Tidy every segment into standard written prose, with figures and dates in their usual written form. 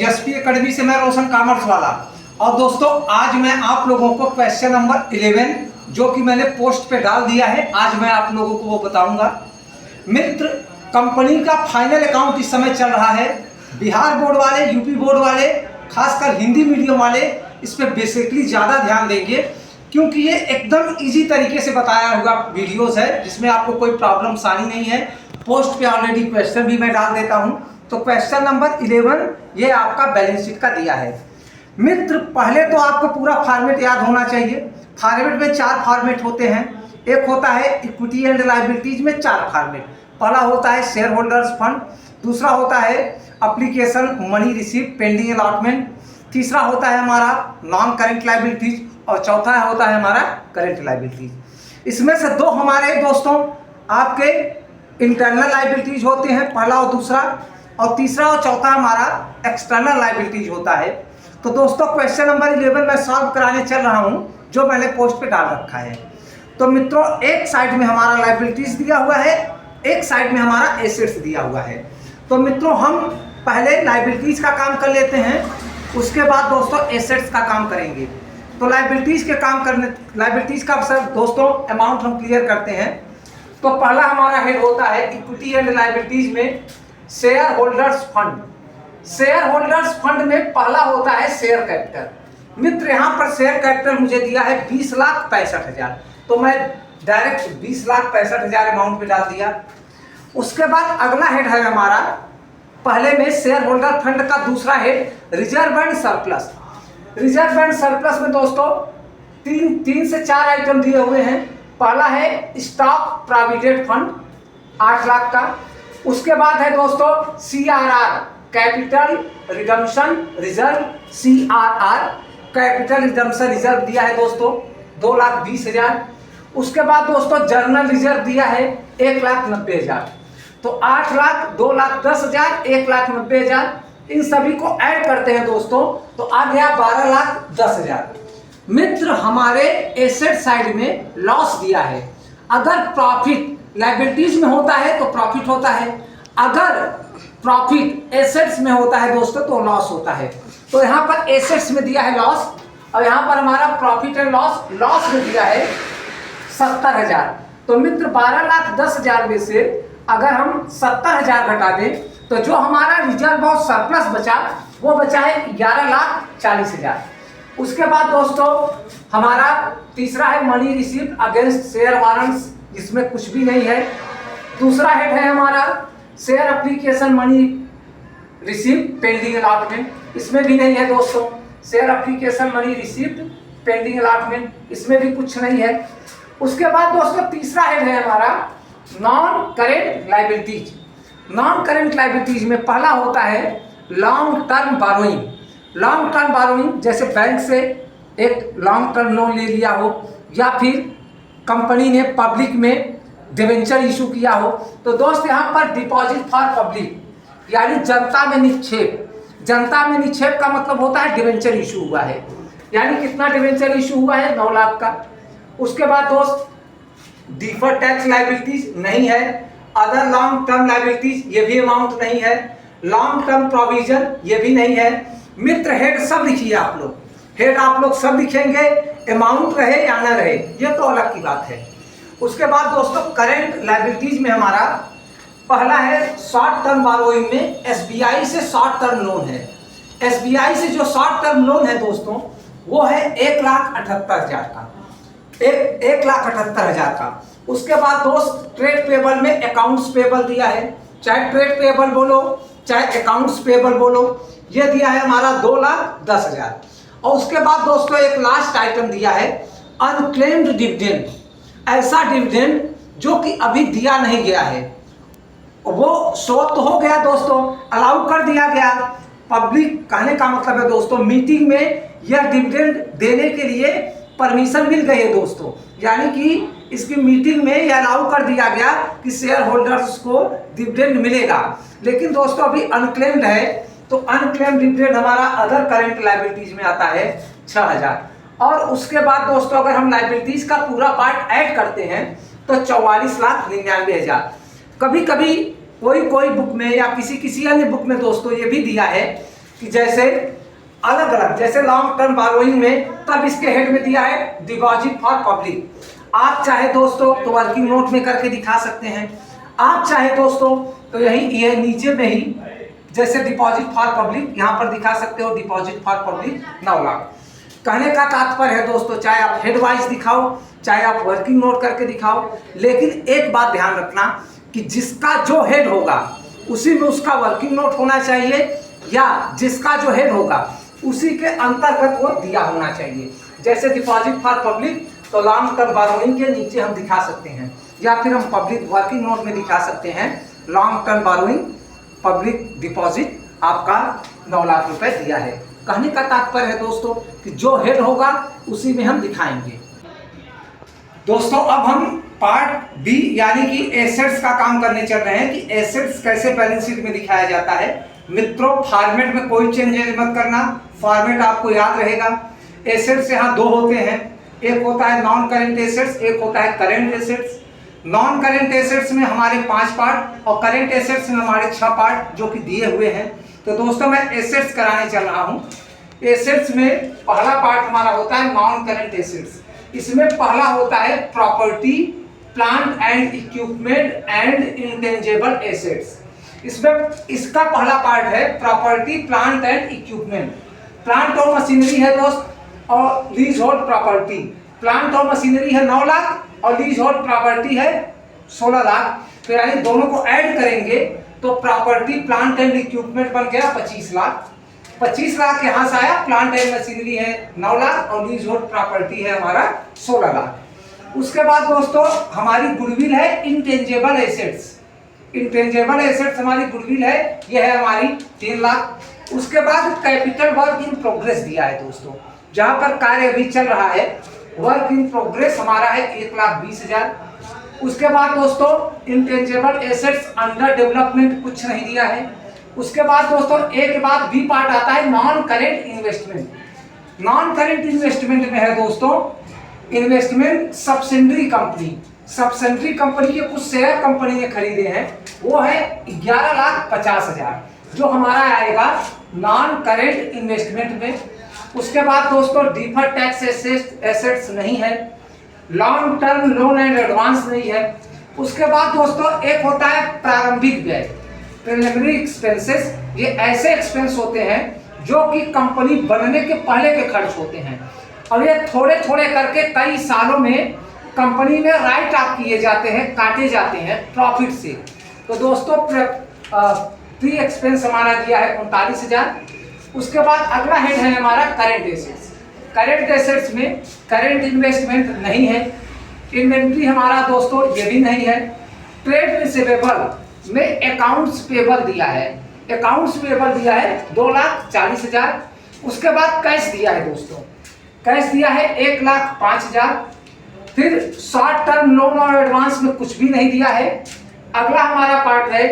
SP academy से मैं रोशन commerce वाला। और दोस्तों आज मैं आप लोगों को क्वेश्चन नंबर 11 जो कि मैंने पोस्ट पे डाल दिया है, आज मैं आप लोगों को वो बताऊंगा। मित्र, कंपनी का फाइनल अकाउंट इस समय चल रहा है। बिहार बोर्ड वाले, यूपी बोर्ड वाले, खासकर हिंदी मीडियम वाले इस पर बेसिकली ज़्यादा ध्यान देंगे, क्योंकि ये एकदम इजी तरीके से बताया हुआ वीडियोस है जिसमें आपको कोई प्रॉब्लम आनी नहीं है। पोस्ट पे ऑलरेडी क्वेश्चन भी मैं डाल देता हूँ। तो क्वेश्चन नंबर 11 ये आपका बैलेंस शीट का दिया है। मित्र, पहले तो आपको पूरा फॉर्मेट याद होना चाहिए। फॉर्मेट में 4 फॉर्मेट होते हैं। एक होता है इक्विटी एंड लायबिलिटीज में 4 फॉर्मेट। पहला होता है शेयर होल्डर्स फंड, दूसरा होता है application money receive pending allotment, तीसरा होता है हमारा नॉन करेंट लायबिलिटीज और चौथा होता है हमारा करेंट लायबिलिटीज। इसमें से 2 हमारे दोस्तों आपके इंटरनल लायबिलिटीज होते हैं, पहला और दूसरा, और तीसरा और चौथा हमारा एक्सटर्नल लायबिलिटीज होता है। तो दोस्तों क्वेश्चन नंबर 11 मैं सॉल्व कराने चल रहा हूं जो मैंने पोस्ट पे डाल रखा है। तो मित्रों, एक साइड में हमारा लायबिलिटीज दिया हुआ है, एक साइड में हमारा एसेट्स दिया हुआ है। तो मित्रों हम पहले लायबिलिटीज का काम कर लेते हैं, उसके बाद दोस्तों एसेट्स का काम करेंगे। तो लायबिलिटीज का सर दोस्तों अमाउंट हम क्लियर करते हैं। तो पहला हमारा हेड होता है इक्विटी एंड लायबिलिटीज में share holders fund. Share holders fund में पहला होता है शेयर कैपिटल। मित्र, यहाँ पर शेयर कैपिटल मुझे दिया है 20,65,000, तो मैं डायरेक्ट 20,65,000 अमाउंट पे डाल दिया। उसके बाद अगला हेड है हमारा, पहले में शेयर होल्डर फंड का दूसरा head reserve and surplus. Reserve and surplus में दोस्तों 3 से 4 आइटम दिए हुए हैं। पहला है स्टॉक प्रोविडेंट फंड 8 लाख का। उसके बाद है दोस्तों CRR capital redemption reserve, CRR capital redemption reserve दिया है दोस्तों 2,20,000। उसके बाद दोस्तों जर्नल रिजर्व दिया है 1,90,000। तो 8 लाख, 2,10,000, 1,90,000, इन सभी को ऐड करते हैं दोस्तों तो आ गया 12,10,000। मित्र, हमारे एसेट साइड में लॉस दिया है। अगर प्रॉफिट लायबिलिटीज में होता है तो प्रॉफिट होता है, अगर प्रॉफिट एसेट्स में होता है दोस्तों तो लॉस होता है। तो यहाँ पर एसेट्स में दिया है लॉस और यहाँ पर हमारा प्रॉफिट एंड लॉस में दिया है 70,000। तो मित्र 12,10,000 में से अगर हम 70,000 घटा दें तो जो हमारा रिजर्व और सरप्लस बचा वो बचा है 11,40,000। उसके बाद दोस्तों हमारा तीसरा है money receive against share warrants, जिसमें कुछ भी नहीं है। दूसरा हेड है हमारा share application money receive pending allotment, इसमें भी नहीं है दोस्तों। Share application money receive pending allotment, इसमें भी कुछ नहीं है। उसके बाद दोस्तों तीसरा हेड है हमारा non current liabilities. Non current liabilities में पहला होता है long term burrowing. Long term burrowing जैसे बैंक से एक लॉन्ग टर्म लोन ले लिया हो या फिर कंपनी ने पब्लिक में डिवेंचर इशू किया हो। तो दोस्त यहाँ पर डिपॉजिट फॉर पब्लिक यानी जनता में निक्षेप। जनता में निक्षेप का मतलब होता है डिवेंचर इशू हुआ है, यानी कितना डिवेंचर इशू हुआ है 9 लाख का। उसके बाद दोस्त डिफर्ड टैक्स लायबिलिटीज नहीं है। अदर लॉन्ग टर्म लायबिलिटीज ये भी अमाउंट नहीं है। लॉन्ग टर्म प्रोविजन ये भी नहीं है। मित्र, हेड सब लिखिए आप लोग, हेड आप लोग सब लिखेंगे, अमाउंट रहे या ना रहे ये तो अलग की बात है। उसके बाद दोस्तों करेंट लायबिलिटीज में हमारा पहला है शॉर्ट टर्म बारोइंग में SBI से शॉर्ट टर्म लोन है। SBI से जो शॉर्ट टर्म लोन है दोस्तों वो है 1,78,000 का, 1,78,000 का। उसके बाद दोस्त ट्रेड पेबल में अकाउंट्स पेबल दिया है, चाहे ट्रेड पेबल बोलो चाहे अकाउंट्स पेबल बोलो, ये दिया है हमारा 2,10,000। और उसके बाद दोस्तों एक लास्ट आइटम दिया है अनक्लेम्ड डिविडेंड। ऐसा डिविडेंड जो कि अभी दिया नहीं गया है, वो शो तो हो गया दोस्तों, अलाउ कर दिया गया। पब्लिक कहने का मतलब है दोस्तों मीटिंग में यह डिविडेंड देने के लिए परमिशन मिल गई है दोस्तों, यानी कि इसकी मीटिंग में यह अलाउ कर दिया गया कि शेयर होल्डर्स को डिविडेंड मिलेगा। लेकिन दोस्तों अभी अनक्लेम्ड है, तो अनक्लेम्ड डिविडेंड हमारा अदर करेंट लायबिलिटीज में आता है 6,000। और उसके बाद दोस्तों अगर हम लायबिलिटीज का पूरा पार्ट ऐड करते हैं तो 44,99,000। कभी कभी कोई बुक में या किसी अन्य बुक में दोस्तों ये भी दिया है कि जैसे अलग अलग, जैसे लॉन्ग टर्म बारोइंग में तब इसके हेड में दिया है डिपॉजिट फॉर पब्लिक। आप चाहे दोस्तों तो वर्किंग नोट में करके दिखा सकते हैं, आप चाहे दोस्तों तो यही ये नीचे में ही जैसे डिपॉजिट फॉर पब्लिक यहाँ पर दिखा सकते हो, डिपॉजिट फॉर पब्लिक 9 लाख। कहने का तात्पर्य है दोस्तों, चाहे आप हेड वाइज दिखाओ, चाहे आप वर्किंग नोट करके दिखाओ, लेकिन एक बात ध्यान रखना कि जिसका जो हेड होगा उसी में उसका वर्किंग नोट होना चाहिए, या जिसका जो हेड होगा उसी के अंतर्गत वो दिया होना चाहिए। जैसे डिपॉजिट फॉर पब्लिक तो लॉन्ग टर्म बारोइंग के नीचे हम दिखा सकते हैं, या फिर हम पब्लिक वर्किंग नोट में दिखा सकते हैं long term burrowing public deposit आपका 9 लाख रुपए दिया है। कहने का तात्पर्य है दोस्तों कि जो हेड होगा उसी में हम दिखाएंगे। दोस्तों अब हम पार्ट बी यानी कि एसेट्स का काम करने चल रहे हैं कि एसेट्स कैसे बैलेंस शीट में दिखाया जाता है। मित्रों फॉर्मेट में कोई चेंजेस मत करना, फॉर्मेट आपको याद रहेगा। एसेट्स यहाँ 2 होते हैं, एक होता है नॉन करेंट एसेट्स, एक होता है current assets. Non current assets में हमारे 5 पार्ट और करेंट एसेट्स में हमारे 6 पार्ट जो कि दिए हुए हैं। तो दोस्तों मैं एसेट्स कराने चल रहा हूँ। एसेट्स में पहला पार्ट हमारा होता है नॉन करेंट एसेट्स। इसमें पहला होता है property, plant and equipment and intangible assets. इसमें इसका पहला पार्ट है property, plant and equipment. Plant और मशीनरी है दोस्त, और लीज होल्ड प्रॉपर्टी। प्लांट और मशीनरी है 9 लाख और लीज होल्ड प्रॉपर्टी है 16 लाख। तो यानी दोनों को ऐड करेंगे तो प्रॉपर्टी, प्लांट एंड इक्विपमेंट बन गया 25 लाख। 25 लाख यहाँ से आया, प्लांट एंड मशीनरी है 9 लाख और लीज होल्ड प्रॉपर्टी है हमारा 16 लाख। उसके बाद दोस्तों हमारी गुडविल है इंटेंजिबल एसेट्स। इंटेंजिबल एसेट्स हमारी गुडविल है, ये है हमारी 3 लाख। उसके बाद कैपिटल वर्क इन प्रोग्रेस दिया है दोस्तों, जहां पर कार्य अभी चल रहा है, वर्क इन प्रोग्रेस हमारा है 1,20,000। उसके बाद दोस्तों इंटेंजिबल एसेट्स अंडर डेवलपमेंट कुछ नहीं दिया है। उसके बाद दोस्तों एक के बाद बी पार्ट आता है non current investment. Non current investment में है दोस्तों investment subsidiary company. Subsidiary company के कुछ शेयर कंपनी ने खरीदे हैं, वो है 11,50,000 जो हमारा आएगा नॉन करेंट इन्वेस्टमेंट में। उसके बाद दोस्तों डिफर्ड टैक्स एसेट्स नहीं है, long term loan and advance नहीं है। उसके बाद दोस्तों एक होता है प्रारंभिक व्यय, प्रिलिमिनरी एक्सपेंसेस। ये ऐसे एक्सपेंस होते हैं जो कि कंपनी बनने के पहले के खर्च होते हैं, और ये थोड़े थोड़े करके कई सालों में कंपनी में राइट ऑफ किए जाते हैं, काटे जाते हैं प्रॉफिट से। तो दोस्तों प्री एक्सपेंस हमारा दिया है 39,000। उसके बाद अगला हेड है हमारा करेंट एसेट्स। करेंट एसेट्स में करेंट इन्वेस्टमेंट नहीं है, इन्वेंट्री हमारा दोस्तों ये भी नहीं है। ट्रेड रिसीवेबल में अकाउंट्स पेबल दिया है, अकाउंट्स पेबल दिया है 2,40,000। उसके बाद कैश दिया है दोस्तों, कैश दिया है 1,05,000। फिर शॉर्ट टर्म लोन और एडवांस में कुछ भी नहीं दिया है। अगला हमारा पार्ट है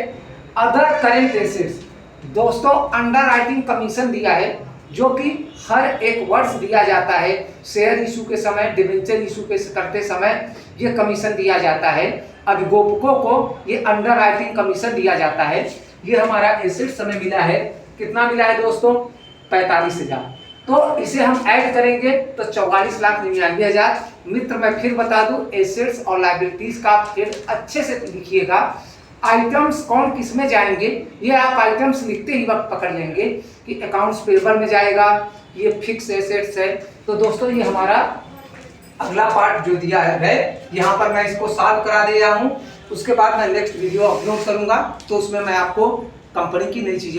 अदर करेंट एसेट्स। दोस्तों अंडर राइटिंग कमीशन दिया है, जो कि हर एक वर्ष दिया जाता है। शेयर इशू के समय, डिबेंचर इशू के करते समय ये कमीशन दिया जाता है। अभिभावकों को ये अंडर राइटिंग कमीशन दिया जाता है। ये हमारा एसेट्स समय मिला है, कितना मिला है दोस्तों 45,000। तो इसे हम ऐड करेंगे तो 44,99,000। मित्र मैं फिर बता दूं, एसेट्स और लायबिलिटीज का फिर अच्छे से लिखिएगा। आइटम्स कौन किस में जाएंगे ये आप आइटम्स लिखते ही वक्त पकड़ लेंगे कि अकाउंट्स पेबल में जाएगा, ये फिक्स एसेट्स है। तो दोस्तों ये हमारा अगला पार्ट जो दिया है यहाँ पर मैं इसको सॉल्व करा दिया हूँ। उसके बाद मैं नेक्स्ट वीडियो अपलोड करूँगा, तो उसमें मैं आपको कंपनी की नई चीज़ें